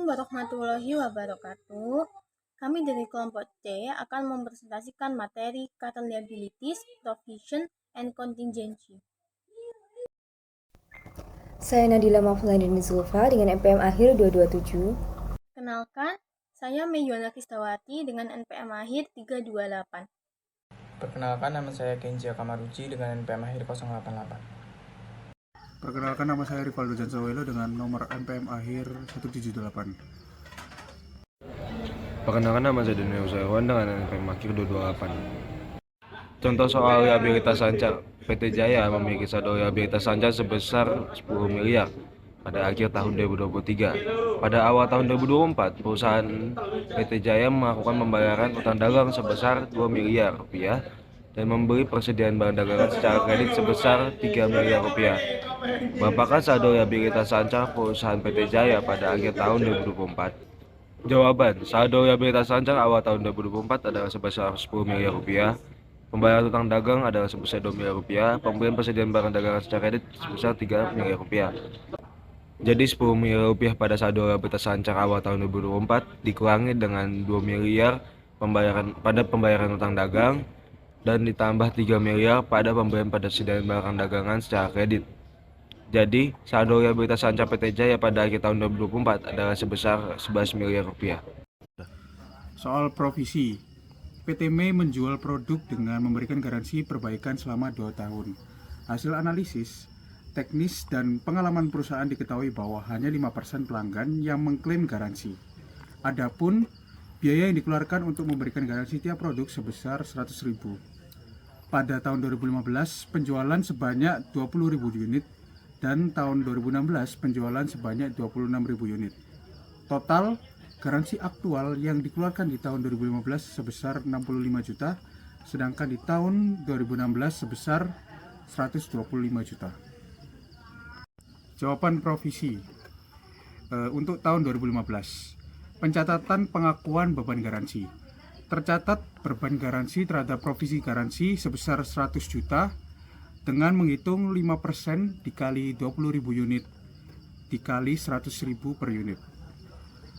warahmatullahi wabarakatuh. Kami dari kelompok C akan mempresentasikan materi current liabilities, provision, and contingency. Saya Nadila Maflandini Zulfa dengan NPM akhir 227. Kenalkan, saya Meyuana Kristawati dengan NPM akhir 328. Perkenalkan, nama saya Kenji Akamaruchi dengan NPM akhir 088. Perkenalkan, nama saya Rivaldo Jansawelo dengan nomor NPM akhir 178. Perkenalkan, nama saya Daniel Usaiwan dengan NPM akhir 228. Contoh soal liabilitas sancar. PT Jaya memiliki saldo liabilitas sancar sebesar 10 miliar pada akhir tahun 2023. Pada awal tahun 2024, perusahaan PT Jaya melakukan pembayaran utang dagang sebesar 2 miliar rupiah dan membeli persediaan barang dagangan secara kredit sebesar 3 miliar rupiah. Berapakah saldo liabilitas sancar perusahaan PT Jaya pada akhir tahun 2024? Jawaban, saldo liabilitas sancar awal tahun 2024 adalah sebesar 10 miliar rupiah. Pembayaran utang dagang adalah sebesar 2 miliar rupiah. Pembelian persediaan barang dagangan secara kredit sebesar 3 miliar rupiah. Jadi 10 miliar rupiah pada saldo liabilitas sancar awal tahun 2024 dikurangi dengan 2 miliar pada pembayaran utang dagang dan ditambah 3 miliar pada pembelian persediaan barang dagangan secara kredit. Jadi, saldo liabilitas sancar PT Jaya pada akhir tahun 2024 adalah sebesar 11 miliar rupiah. Soal provisi, PT Mei menjual produk dengan memberikan garansi perbaikan selama 2 tahun. Hasil analisis, teknis dan pengalaman perusahaan diketahui bahwa hanya 5% pelanggan yang mengklaim garansi. Adapun biaya yang dikeluarkan untuk memberikan garansi tiap produk sebesar 100.000. Pada tahun 2015, penjualan sebanyak 20.000 unit dan tahun 2016 penjualan sebanyak 26.000 unit. Total garansi aktual yang dikeluarkan di tahun 2015 sebesar 65 juta, sedangkan di tahun 2016 sebesar 125 juta. Jawaban provisi untuk tahun 2015. Pencatatan pengakuan beban garansi. Tercatat beban garansi terhadap provisi garansi sebesar 100 juta dengan menghitung 5% dikali 20.000 unit dikali 100.000 per unit.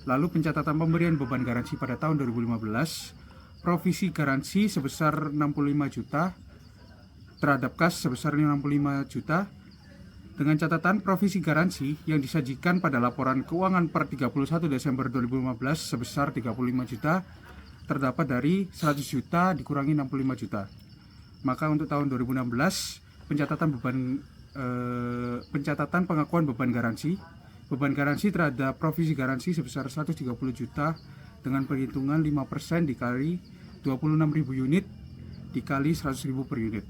Lalu pencatatan pemberian beban garansi pada tahun 2015, provisi garansi sebesar 65 juta terhadap kas sebesar 65 juta dengan catatan provisi garansi yang disajikan pada laporan keuangan per 31 Desember 2015 sebesar 35 juta terdapat dari 100 juta dikurangi 65 juta. Maka untuk tahun 2016 pencatatan pengakuan beban garansi terhadap provisi garansi sebesar 130 juta dengan perhitungan 5% dikali 26.000 unit dikali 100.000 per unit.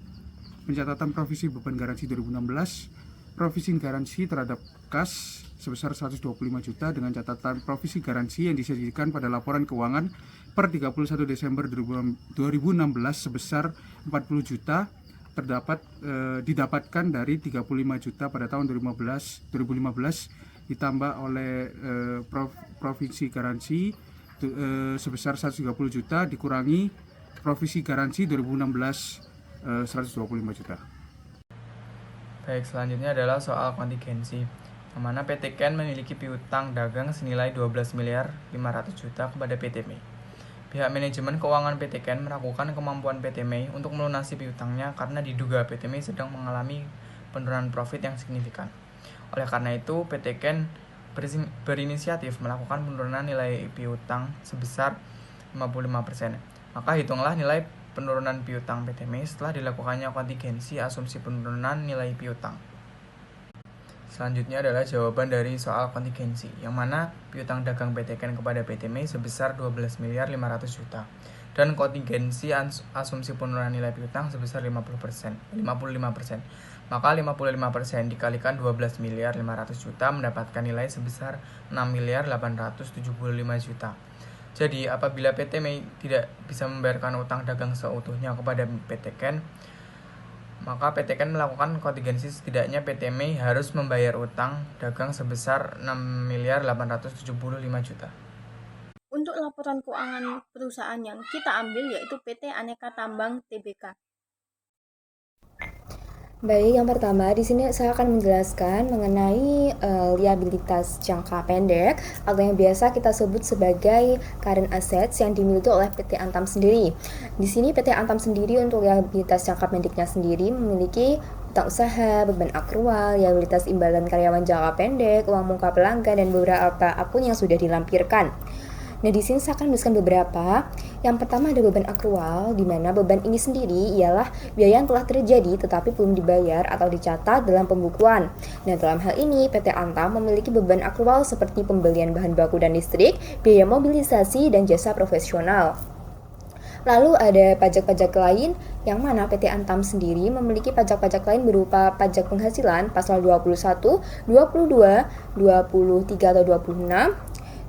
Pencatatan provisi beban garansi 2016, provisi garansi terhadap kas sebesar 125 juta dengan catatan provisi garansi yang disajikan pada laporan keuangan per 31 Desember 2016 sebesar 40 juta didapatkan dari 35 juta pada tahun 2015 ditambah oleh provisi garansi sebesar 130 juta dikurangi provisi garansi 2016 125 juta. Baik, selanjutnya adalah soal kontingensi, yang mana PT Ken memiliki piutang dagang senilai 12 miliar 500 juta kepada PT Mei. Pihak manajemen keuangan PT Ken meragukan kemampuan PT Mei untuk melunasi piutangnya karena diduga PT Mei sedang mengalami penurunan profit yang signifikan. Oleh karena itu, PT Ken berinisiatif melakukan penurunan nilai piutang sebesar 55%. Maka hitunglah nilai penurunan piutang PT Mei setelah dilakukannya kontingensi asumsi penurunan nilai piutang. Selanjutnya adalah jawaban dari soal kontingensi, yang mana piutang dagang PT Ken kepada PT Mei sebesar 12 miliar 500 juta dan kontingensi asumsi penurunan nilai piutang sebesar 55%. Maka 55% dikalikan 12 miliar 500 juta mendapatkan nilai sebesar 6 miliar 875 juta. Jadi, apabila PT Mei tidak bisa membayarkan utang dagang seutuhnya kepada PT Ken, maka PT Ken melakukan kontingensi setidaknya PT Mei harus membayar utang dagang sebesar 6 miliar 875 juta. Untuk laporan keuangan perusahaan yang kita ambil yaitu PT Aneka Tambang Tbk. Baik, yang pertama di sini saya akan menjelaskan mengenai liabilitas jangka pendek atau yang biasa kita sebut sebagai current assets yang dimiliki oleh PT Antam sendiri. Di sini PT Antam sendiri untuk liabilitas jangka pendeknya sendiri memiliki utang usaha, beban akrual, liabilitas imbalan karyawan jangka pendek, uang muka pelanggan, dan beberapa akun yang sudah dilampirkan. Nah, di sini saya akan menuliskan beberapa. Yang pertama ada beban akrual, di mana beban ini sendiri ialah biaya yang telah terjadi tetapi belum dibayar atau dicatat dalam pembukuan. Nah, dalam hal ini PT Antam memiliki beban akrual seperti pembelian bahan baku dan listrik, biaya mobilisasi, dan jasa profesional. Lalu ada pajak-pajak lain yang mana PT Antam sendiri memiliki pajak-pajak lain berupa pajak penghasilan pasal 21, 22, 23 atau 26,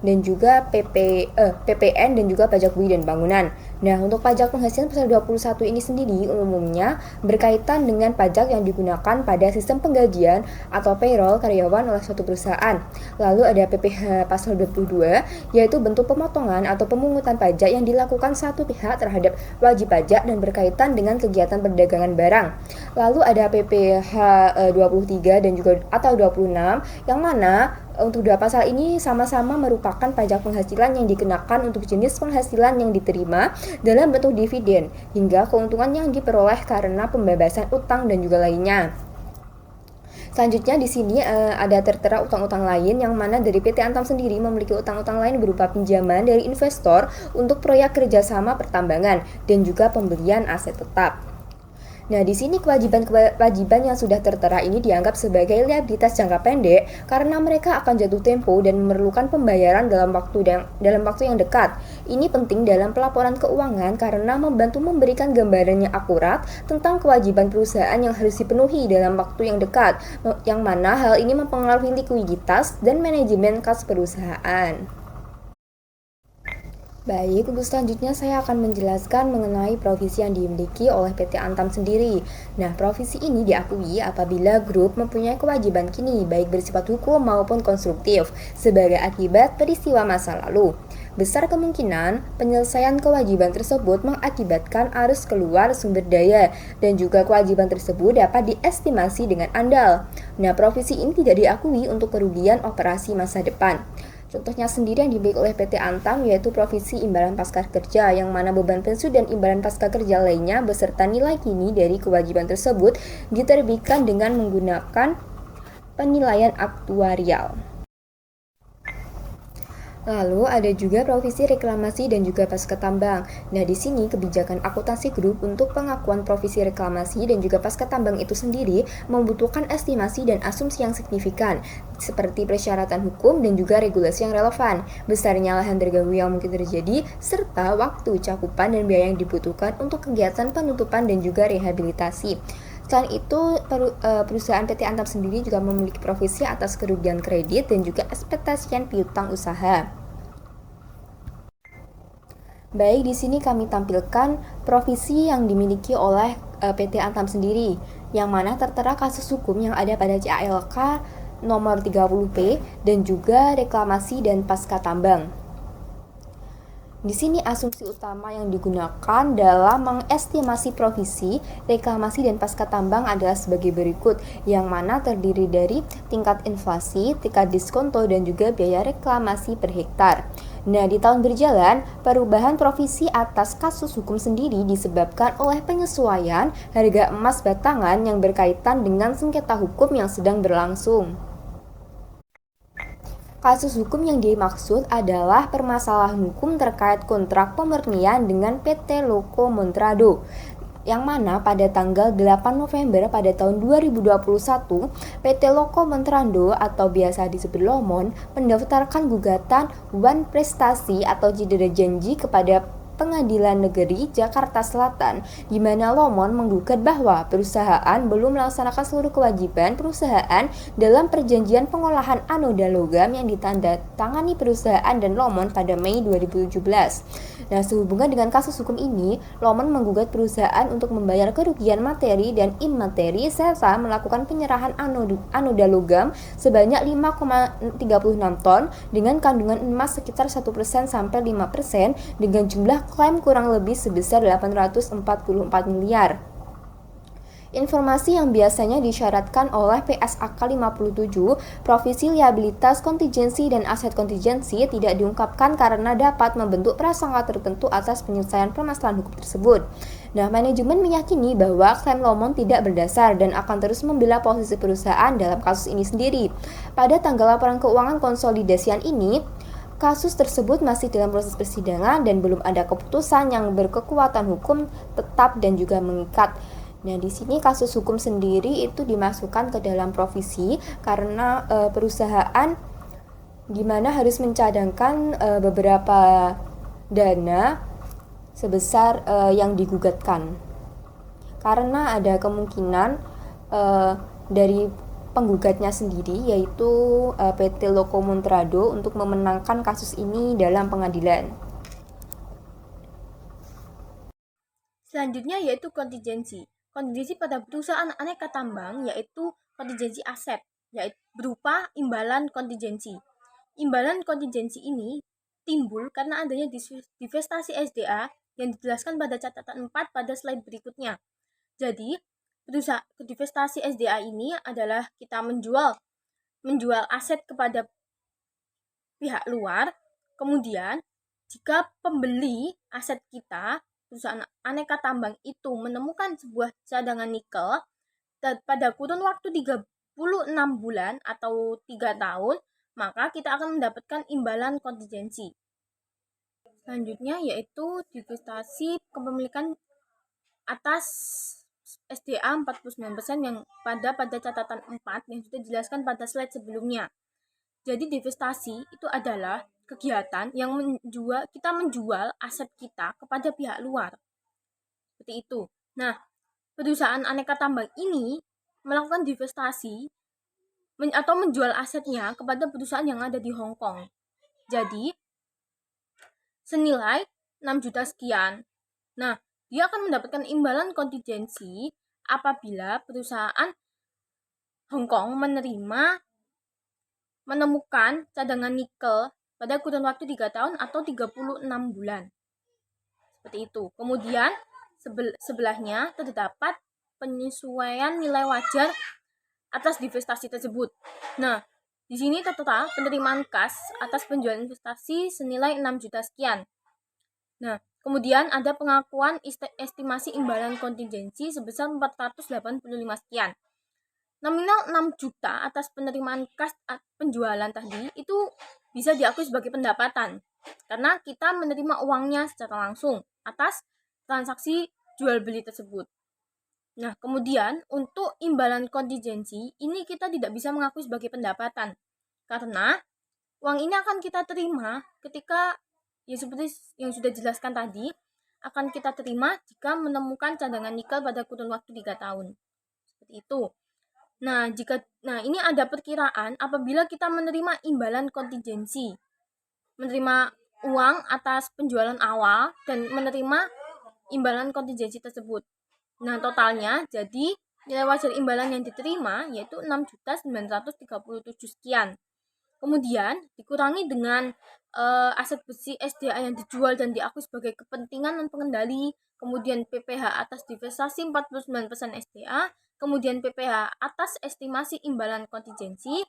dan juga PPN dan juga pajak bumi dan bangunan. Nah, untuk pajak penghasilan pasal 21 ini sendiri umumnya berkaitan dengan pajak yang digunakan pada sistem penggajian atau payroll karyawan oleh suatu perusahaan. Lalu ada PPh pasal 22, yaitu bentuk pemotongan atau pemungutan pajak yang dilakukan satu pihak terhadap wajib pajak dan berkaitan dengan kegiatan perdagangan barang. Lalu ada PPh 23 dan juga atau 26 yang mana untuk dua pasal ini sama-sama merupakan pajak penghasilan yang dikenakan untuk jenis penghasilan yang diterima dalam bentuk dividen hingga keuntungan yang diperoleh karena pembebasan utang dan juga lainnya. Selanjutnya di sini ada tertera utang-utang lain yang mana dari PT Antam sendiri memiliki utang-utang lain berupa pinjaman dari investor untuk proyek kerjasama pertambangan dan juga pembelian aset tetap. Nah, di sini kewajiban yang sudah tertera ini dianggap sebagai liabilitas jangka pendek karena mereka akan jatuh tempo dan memerlukan pembayaran dalam waktu yang dekat. Ini penting dalam pelaporan keuangan karena membantu memberikan gambaran yang akurat tentang kewajiban perusahaan yang harus dipenuhi dalam waktu yang dekat, yang mana hal ini mempengaruhi likuiditas dan manajemen kas perusahaan. Baik, untuk selanjutnya saya akan menjelaskan mengenai provisi yang dimiliki oleh PT Antam sendiri. Nah, provisi ini diakui apabila grup mempunyai kewajiban kini, baik bersifat hukum maupun konstruktif, sebagai akibat peristiwa masa lalu. Besar kemungkinan penyelesaian kewajiban tersebut mengakibatkan arus keluar sumber daya, dan juga kewajiban tersebut dapat diestimasi dengan andal. Nah, provisi ini tidak diakui untuk kerugian operasi masa depan. Contohnya sendiri yang dimiliki oleh PT Antam yaitu provisi imbalan pasca kerja, yang mana beban pensiun dan imbalan pasca kerja lainnya beserta nilai kini dari kewajiban tersebut diterbitkan dengan menggunakan penilaian aktuarial. Lalu ada juga provisi reklamasi dan juga pasca tambang. Nah, di sini kebijakan akuntansi grup untuk pengakuan provisi reklamasi dan juga pasca tambang itu sendiri membutuhkan estimasi dan asumsi yang signifikan, seperti persyaratan hukum dan juga regulasi yang relevan, besarnya lahan terganggu yang mungkin terjadi, serta waktu, cakupan, dan biaya yang dibutuhkan untuk kegiatan penutupan dan juga rehabilitasi. Selain itu, perusahaan PT Antam sendiri juga memiliki provisi atas kerugian kredit dan juga ekspektasian piutang usaha. Baik, di sini kami tampilkan provisi yang dimiliki oleh PT Antam sendiri, yang mana tertera kasus hukum yang ada pada CALK nomor 30P dan juga reklamasi dan pasca tambang. Di sini asumsi utama yang digunakan dalam mengestimasi provisi, reklamasi, dan pasca tambang adalah sebagai berikut, yang mana terdiri dari tingkat inflasi, tingkat diskonto, dan juga biaya reklamasi per hektar. Nah, di tahun berjalan, perubahan provisi atas kasus hukum sendiri disebabkan oleh penyesuaian harga emas batangan yang berkaitan dengan sengketa hukum yang sedang berlangsung. Kasus hukum yang dimaksud adalah permasalahan hukum terkait kontrak pemurnian dengan PT Loko Montrado, yang mana pada tanggal 8 November pada tahun 2021, PT Loko Montrado atau biasa disebut Lomon mendaftarkan gugatan wan prestasi atau cedera janji kepada Pengadilan Negeri Jakarta Selatan, di mana Lomon menggugat bahwa perusahaan belum melaksanakan seluruh kewajiban perusahaan dalam perjanjian pengolahan anoda logam yang ditandatangani perusahaan dan Lomon pada Mei 2017. Nah, sehubungan dengan kasus hukum ini, Lomon menggugat perusahaan untuk membayar kerugian materi dan imateri serta melakukan penyerahan anoda logam sebanyak 5,36 ton dengan kandungan emas sekitar 1% sampai 5% dengan jumlah klaim kurang lebih sebesar 844 miliar. Informasi yang biasanya disyaratkan oleh PSAK 57, Provisi Liabilitas Kontingensi dan Aset Kontingensi tidak diungkapkan karena dapat membentuk prasangka tertentu atas penyelesaian permasalahan hukum tersebut. Nah, manajemen meyakini bahwa klaim Lomon tidak berdasar dan akan terus membela posisi perusahaan dalam kasus ini sendiri. Pada tanggal laporan keuangan konsolidasian ini, kasus tersebut masih dalam proses persidangan dan belum ada keputusan yang berkekuatan hukum tetap dan juga mengikat. Nah, di sini kasus hukum sendiri itu dimasukkan ke dalam provisi karena perusahaan di mana harus mencadangkan beberapa dana sebesar yang digugatkan. Karena ada kemungkinan dari penggugatnya sendiri yaitu PT Loko Montrado untuk memenangkan kasus ini dalam pengadilan. Selanjutnya yaitu kontingensi. Kontingensi pada perusahaan aneka tambang yaitu kontingensi aset, yaitu berupa imbalan kontingensi. Imbalan kontingensi ini timbul karena adanya divestasi SDA yang dijelaskan pada catatan 4 pada slide berikutnya. Jadi, divestasi SDA ini adalah kita menjual aset kepada pihak luar. Kemudian, jika pembeli aset kita, perusahaan aneka tambang itu menemukan sebuah cadangan nikel pada kurun waktu 36 bulan atau 3 tahun, maka kita akan mendapatkan imbalan kontingensi. Selanjutnya yaitu divestasi kepemilikan atas SDA 49% yang pada catatan 4 yang sudah dijelaskan pada slide sebelumnya. Jadi divestasi itu adalah kegiatan yang kita menjual aset kita kepada pihak luar. Seperti itu. Nah, perusahaan aneka tambang ini melakukan divestasi atau menjual asetnya kepada perusahaan yang ada di Hong Kong. Jadi, senilai 6 juta sekian. Nah, dia akan mendapatkan imbalan kontingensi apabila perusahaan Hong Kong menemukan cadangan nikel pada kurun waktu 3 tahun atau 36 bulan. Seperti itu. Kemudian sebelahnya terdapat penyesuaian nilai wajar atas divestasi tersebut. Nah, di sini tertera penerimaan kas atas penjualan investasi senilai 6 juta sekian. Nah, kemudian ada pengakuan estimasi imbalan kontingensi sebesar 485 sekian. Nominal 6 juta atas penerimaan kas penjualan tadi itu bisa diakui sebagai pendapatan karena kita menerima uangnya secara langsung atas transaksi jual beli tersebut. Nah, kemudian untuk imbalan kontingensi ini kita tidak bisa mengakui sebagai pendapatan karena uang ini akan kita terima ketika ya seperti yang sudah dijelaskan tadi akan kita terima jika menemukan cadangan nikel pada kurun waktu 3 tahun. Seperti itu. Nah, ini ada perkiraan apabila kita menerima imbalan kontingensi, menerima uang atas penjualan awal dan menerima imbalan kontingensi tersebut. Nah, totalnya jadi nilai wajar imbalan yang diterima yaitu 6.937 sekian. Kemudian dikurangi dengan aset besi SDA yang dijual dan diakui sebagai kepentingan non pengendali, kemudian PPh atas divestasi 49% SDA, kemudian PPh atas estimasi imbalan kontingensi,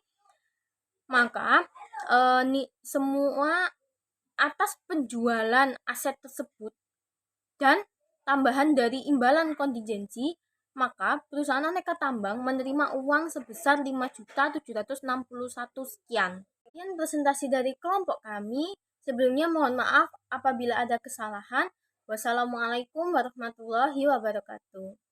maka semua atas penjualan aset tersebut dan tambahan dari imbalan kontingensi, maka perusahaan aneka tambang menerima uang sebesar 5.761 sekian. Sekian presentasi dari kelompok kami. Sebelumnya mohon maaf apabila ada kesalahan. Wassalamualaikum warahmatullahi wabarakatuh.